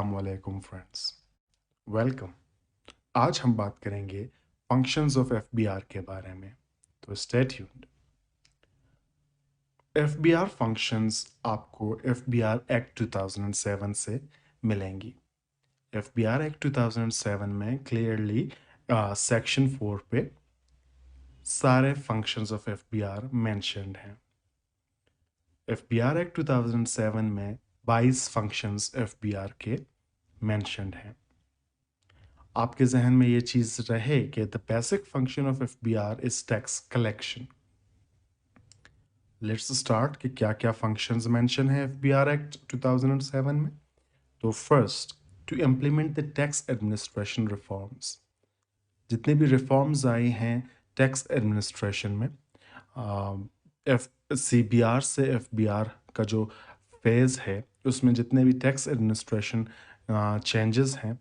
अस्सलामुअलैकुम friends, welcome. आज हम बात करेंगे फंक्शंस ऑफ एफबीआर के बारे में, तो स्टे ट्यून्ड। एफबीआर फंक्शंस आपको एफबीआर एक्ट 2007 से मिलेंगी। एफबीआर एक्ट 2007 में क्लियरली सेक्शन 4 पे सारे फंक्शंस ऑफ एफबीआर मेंशन्ड हैं। एफबीआर एक्ट 2007 में 22 फंक्शंस एफबीआर के मेंशन्ड हैं। आपके जहन में ये चीज़ रहे कि the basic function of FBR is tax collection. Let's start कि क्या क्या फंक्शंस मेंशन है एफबीआर एक्ट 2007 में। तो first, to implement the tax administration reforms. जितने भी रिफॉर्म्स आए हैं टैक्स एडमिनिस्ट्रेशन में, एफ सीबीआर से एफबीआर का जो फेज़ है उसमें जितने भी टैक्स एडमिनिस्ट्रेशन चेंजेस हैं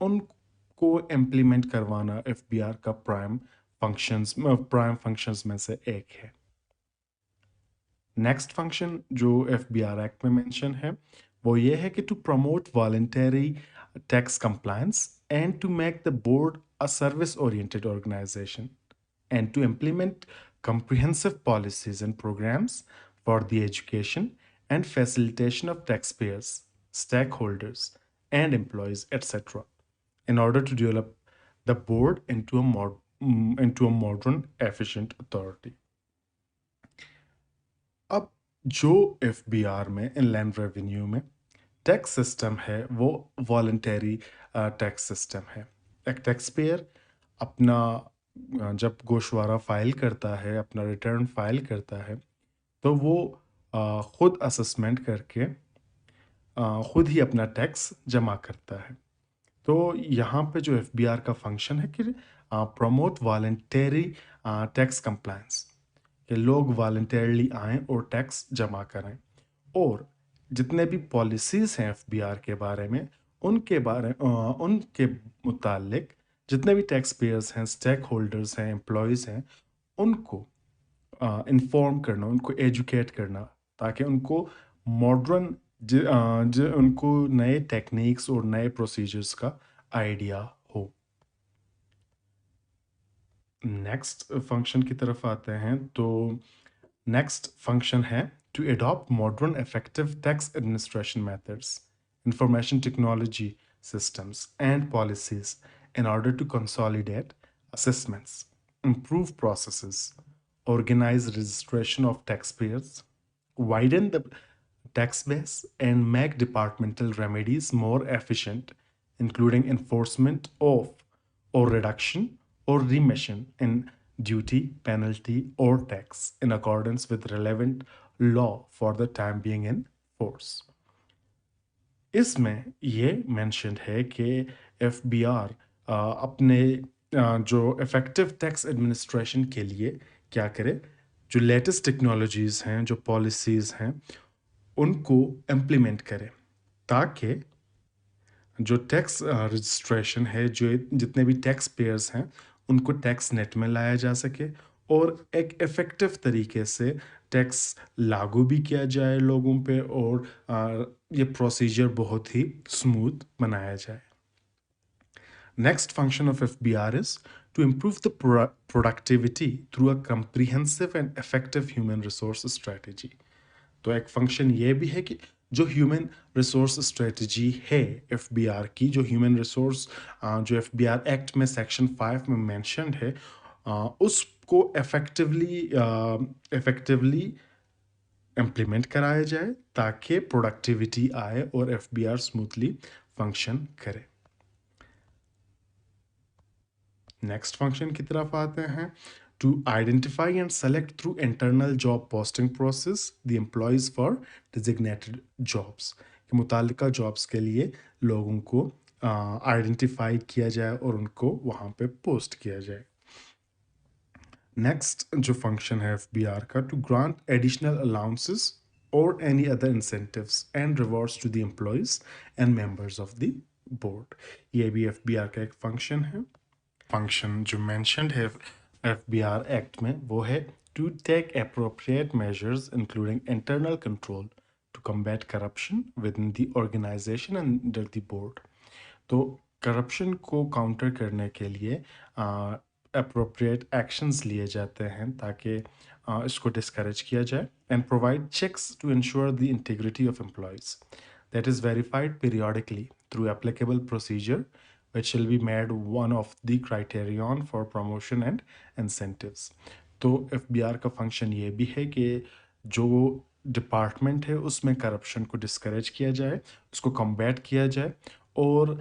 उनको इम्प्लीमेंट करवाना एफबीआर का प्राइम फंक्शंस में से एक है। नेक्स्ट फंक्शन जो एफबीआर एक्ट में मेंशन है वो ये है कि to promote voluntary tax compliance and to make the board a service oriented organization and to implement comprehensive policies and programs for the education and facilitation of taxpayers, stakeholders, and employees, etc., in order to develop the board into a modern, efficient authority. अब जो FBR में inland revenue में tax system है वो voluntary tax system है। एक tax payer अपना जब गोशवारा फाइल करता है, अपना रिटर्न फाइल करता है, तो वो खुद असेसमेंट करके खुद ही अपना टैक्स जमा करता है। तो यहाँ पे जो एफबीआर का फंक्शन है कि प्रमोट वॉलंटरी टैक्स कंप्लायंस, कि लोग वॉलंटरली आएँ और टैक्स जमा करें, और जितने भी पॉलिसीज़ हैं एफबीआर के बारे में उनके मुतालिक जितने भी टैक्स पेयर्स हैं, स्टेक होल्डर्स हैं, एम्प्लॉयज़ हैं, उनको इन्फॉर्म करना, उनको एजुकेट करना, ताकि उनको मॉडर्न उनको नए टेक्निक्स और नए प्रोसीजर्स का आइडिया हो। नेक्स्ट फंक्शन की तरफ आते हैं। तो नेक्स्ट फंक्शन है to adopt modern effective tax administration methods, information technology systems and policies in order to consolidate assessments, improve processes, organize registration of taxpayers, widen the tax base, and make departmental remedies more efficient, including enforcement of or reduction or remission in duty, penalty, or tax in accordance with relevant law for the time being in force. इसमें ये mention है कि FBR अपने जो effective tax administration के लिए क्या करे, जो लेटेस्ट टेक्नोलॉजीज़ हैं, जो पॉलिसीज़ हैं, उनको इम्प्लीमेंट करे, ताकि जो टैक्स रजिस्ट्रेशन है, जो जितने भी टैक्स पेयर्स हैं, उनको टैक्स नेट में लाया जा सके और एक इफ़ेक्टिव तरीके से टैक्स लागू भी किया जाए लोगों पे, और ये प्रोसीजर बहुत ही स्मूथ बनाया जाए। Next function of FBR is to improve the productivity through a comprehensive and effective human resource strategy. तो एक फंक्शन ये भी है कि जो ह्यूमन रिसोर्स स्ट्रेटजी है एफबीआर की, जो ह्यूमन रिसोर्स जो एफबीआर एक्ट में सेक्शन 5 में मेंशन्ड है, उसको इफेक्टिवली इम्प्लीमेंट कराया जाए ताकि प्रोडक्टिविटी आए और एफबीआर स्मूथली फंक्शन करे। नेक्स्ट फंक्शन की तरफ आते हैं। To identify and select through internal job posting process the employees for designated jobs, के मुतालिका जॉब्स के लिए लोगों को आइडेंटिफाई किया जाए और उनको वहाँ पे पोस्ट किया जाए। नेक्स्ट जो फंक्शन है एफबीआर का, टू ग्रांट एडिशनल अलाउंसेस और any other incentives and rewards to the employees and members of the board, ये भी एफबीआर का एक फंक्शन है। फंक्शन जो मेंशन्ड है एफबीआर एक्ट में वो है to take appropriate measures including internal control to combat corruption within the organization and under the board. तो करप्शन को काउंटर करने के लिए अप्रोप्रिएट एक्शंस लिए जाते हैं ताकि इसको डिस्करेज किया जाए and provide checks to ensure the integrity of employees that is verified periodically through applicable procedure which will be made one of the criterion for promotion and incentives. तो FBR का function ये भी है कि जो department है उसमें corruption को डिस्करेज किया जाए, उसको कम्बैट किया जाए और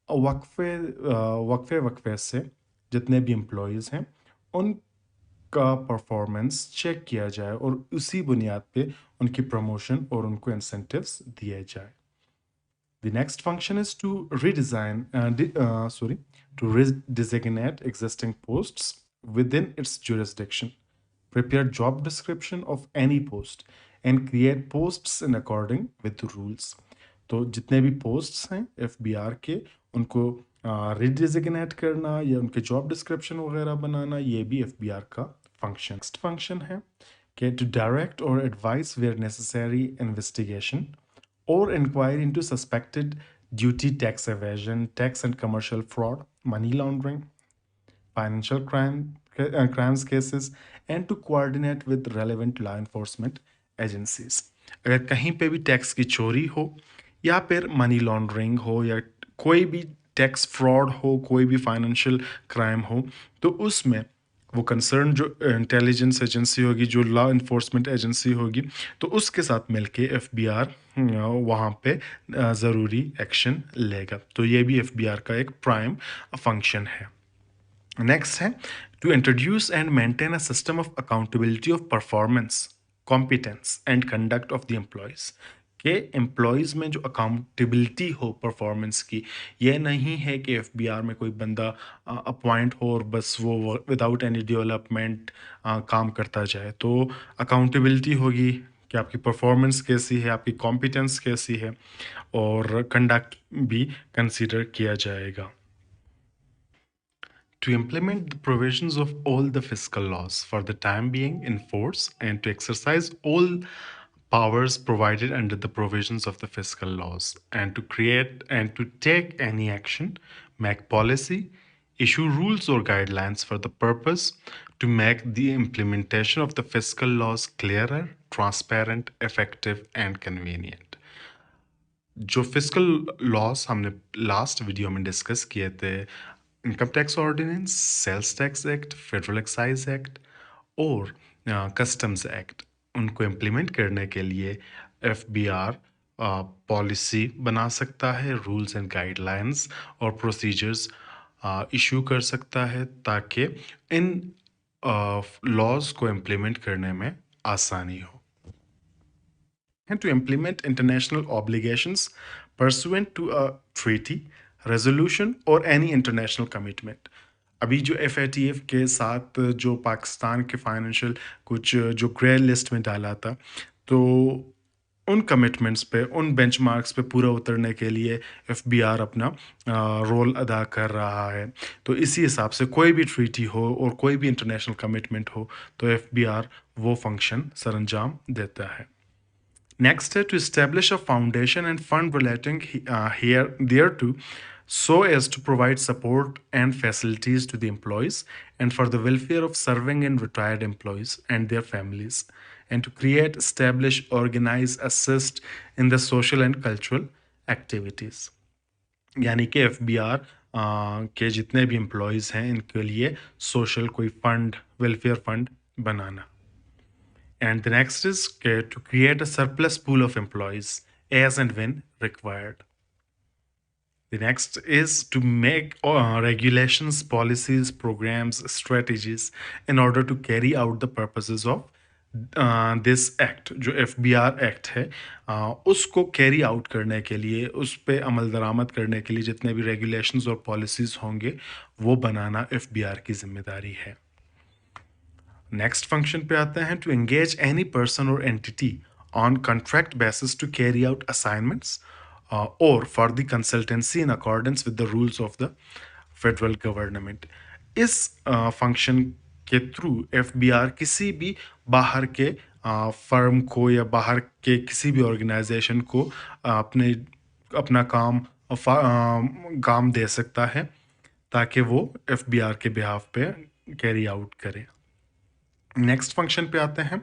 वक्फे वक्फे से जितने भी एम्प्लॉयज़ हैं उनका परफॉर्मेंस चेक किया जाए और उसी बुनियाद पे उनकी प्रमोशन और उनको इंसेंटिव्स दिए जाए. The next function is to redesignate existing posts within its jurisdiction, prepare job description of any post, and create posts in according with the rules. तो जितने भी posts हैं FBR के उनको redesignate करना या उनके job description वगैरह बनाना ये भी FBR का function. Next function है कि to direct or advise where necessary investigation or inquiry into suspected duty tax evasion, tax and commercial fraud, money laundering, financial crimes cases, and to coordinate with relevant law enforcement agencies. अगर कहीं पे भी tax की चोरी हो या फिर money laundering हो या कोई भी टैक्स फ्रॉड हो, कोई भी फाइनेंशियल क्राइम हो, तो उसमें वो कंसर्न जो इंटेलिजेंस एजेंसी होगी, जो लॉ इन्फोर्समेंट एजेंसी होगी, तो उसके साथ मिलके FBR वहाँ पे ज़रूरी एक्शन लेगा. तो ये भी FBR का एक प्राइम फंक्शन है. नेक्स्ट है to introduce and maintain a system of accountability of performance, competence and conduct of the employees. कि एम्प्लॉयज़ में जो अकाउंटेबिलिटी हो परफॉर्मेंस की, ये नहीं है कि FBR में कोई बंदा अपॉइंट हो और बस वो विदाउट एनी डेवलपमेंट काम करता जाए. तो अकाउंटेबिलिटी होगी कि आपकी परफॉर्मेंस कैसी है, आपकी कॉम्पिटेंस कैसी है और कंडक्ट भी कंसीडर किया जाएगा. To implement the provisions of all the fiscal laws for the time being in force and to exercise all powers provided under the provisions of the fiscal laws and to create and to take any action, make policy, issue rules or guidelines for the purpose to make the implementation of the fiscal laws clearer, transparent, effective and convenient. जो fiscal laws हमने last video में discuss किए थे, income tax ordinance, sales tax act, federal excise act और customs act, उनको implement करने के लिए FBR पॉलिसी बना सकता है, रूल्स एंड गाइडलाइंस और प्रोसीजर्स इशू कर सकता है ताकि इन लॉज को इम्प्लीमेंट करने में आसानी हो. And to implement international obligations pursuant to a treaty, resolution or any international commitment. अभी जो FATF के साथ जो पाकिस्तान के फाइनेंशियल कुछ जो ग्रे लिस्ट में डाला था, तो उन कमिटमेंट्स पे, उन बेंचमार्क्स पे पूरा उतरने के लिए FBR अपना रोल अदा कर रहा है. तो इसी हिसाब से कोई भी ट्रीटी हो और कोई भी इंटरनेशनल कमिटमेंट हो तो FBR वो फंक्शन सरंजाम देता है. Next, to establish a foundation and fund relating thereto, so as to provide support and facilities to the employees and for the welfare of serving and retired employees and their families, and to create, establish, organize, assist in the social and cultural activities. यानी कि FBR के जितने भी employees हैं इनके लिए social कोई fund, welfare fund banana. And the next is to create a surplus pool of employees as and when required. The next is to make regulations, policies, programs, strategies in order to carry out the purposes of this act. जो FBR act है उसको carry out करने के लिए, उस पर अमल दरामद करने के लिए जितने भी रेगुलेशंस और पॉलिसीज़ होंगे वो बनाना FBR की जिम्मेदारी है. नेक्स्ट फंक्शन पे आते हैं to engage any person or entity on contract basis to carry out assignments or for the consultancy in accordance with the rules of the federal government. इस फंक्शन के थ्रू FBR किसी भी बाहर के firm को या बाहर के किसी भी ऑर्गेनाइजेशन को अपने अपना काम दे सकता है ताकि वो एफबीआर के बिहाफ पे कैरी आउट करे। नेक्स्ट फंक्शन पे आते हैं।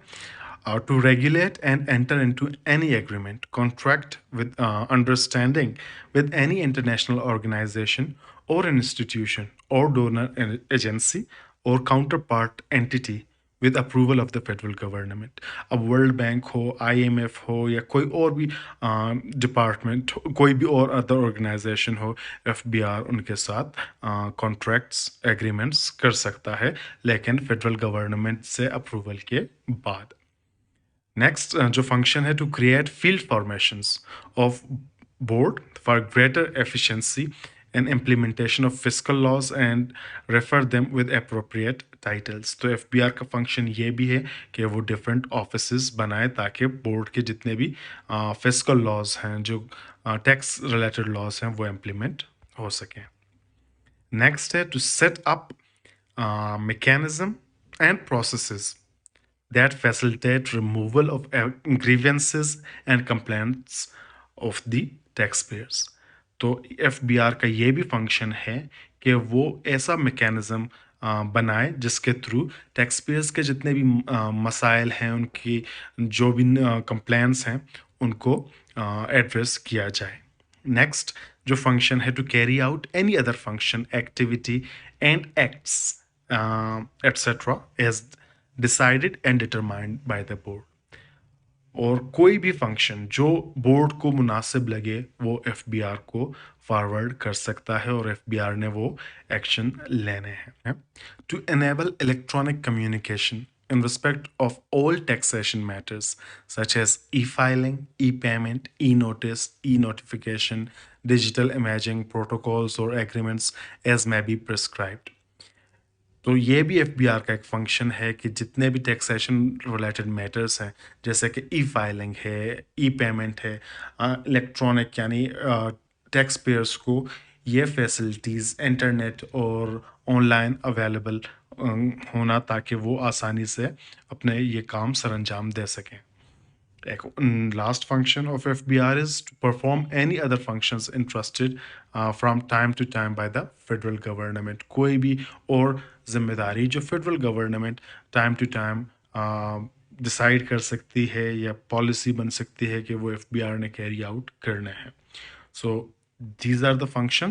To regulate and enter into any agreement, contract with understanding with any international organization or institution or donor agency or counterpart entity with approval of the federal government। अब world bank हो, IMF हो या कोई और भी department, कोई भी और अदर ऑर्गेनाइजेशन हो, एफबीआर उनके साथ कॉन्ट्रैक्ट्स एग्रीमेंट्स कर सकता है, लेकिन फेडरल गवर्नमेंट से अप्रूवल के बाद। नेक्स्ट जो फंक्शन है, to create field formations of board for greater efficiency and implementation of fiscal laws and refer them with appropriate titles. तो एफबीआर का फंक्शन ये भी है कि वो डिफरेंट ऑफिसेस बनाए ताकि बोर्ड के जितने भी फिस्कल लॉज हैं, जो टैक्स रिलेटेड लॉज हैं, वो इम्प्लीमेंट हो सकें। नेक्स्ट है to set up mechanism and processes that facilitate removal of grievances and complaints of the taxpayers। तो एफबीआर का ये भी फंक्शन है कि वो ऐसा मैकेनिज्म बनाए जिसके थ्रू टैक्सपेयर्स के जितने भी मसाइल हैं, उनकी जो भी कंप्लेंट्स हैं, उनको एड्रेस किया जाए। नेक्स्ट जो फंक्शन है, to carry out any other function, activity and acts etc. as decided and determined by the board। और कोई भी फंक्शन जो बोर्ड को मुनासिब लगे वो एफबीआर को फॉरवर्ड कर सकता है और एफबीआर ने वो एक्शन लेने हैं। To enable electronic communication in respect of all taxation matters such as e-filing, e-payment, e-notice, e-notification, digital imaging protocols or agreements as may be prescribed। तो ये भी एफबीआर का एक फंक्शन है कि जितने भी टैक्सेशन रिलेटेड मैटर्स हैं, जैसे कि ई फाइलिंग है, ई पेमेंट है, इलेक्ट्रॉनिक यानी टैक्स पेयर्स को ये फैसिलिटीज़ इंटरनेट और ऑनलाइन अवेलेबल होना ताकि वो आसानी से अपने ये काम सरअंजाम दे सकें। Last function of FBR is to perform any other functions entrusted from time to time by the federal government। कोई भी और जिम्मेदारी जो federal government time to time decide कर सकती है या पॉलिसी बन सकती है कि वो एफबीआर ने कैरी आउट करना है। So these are the functions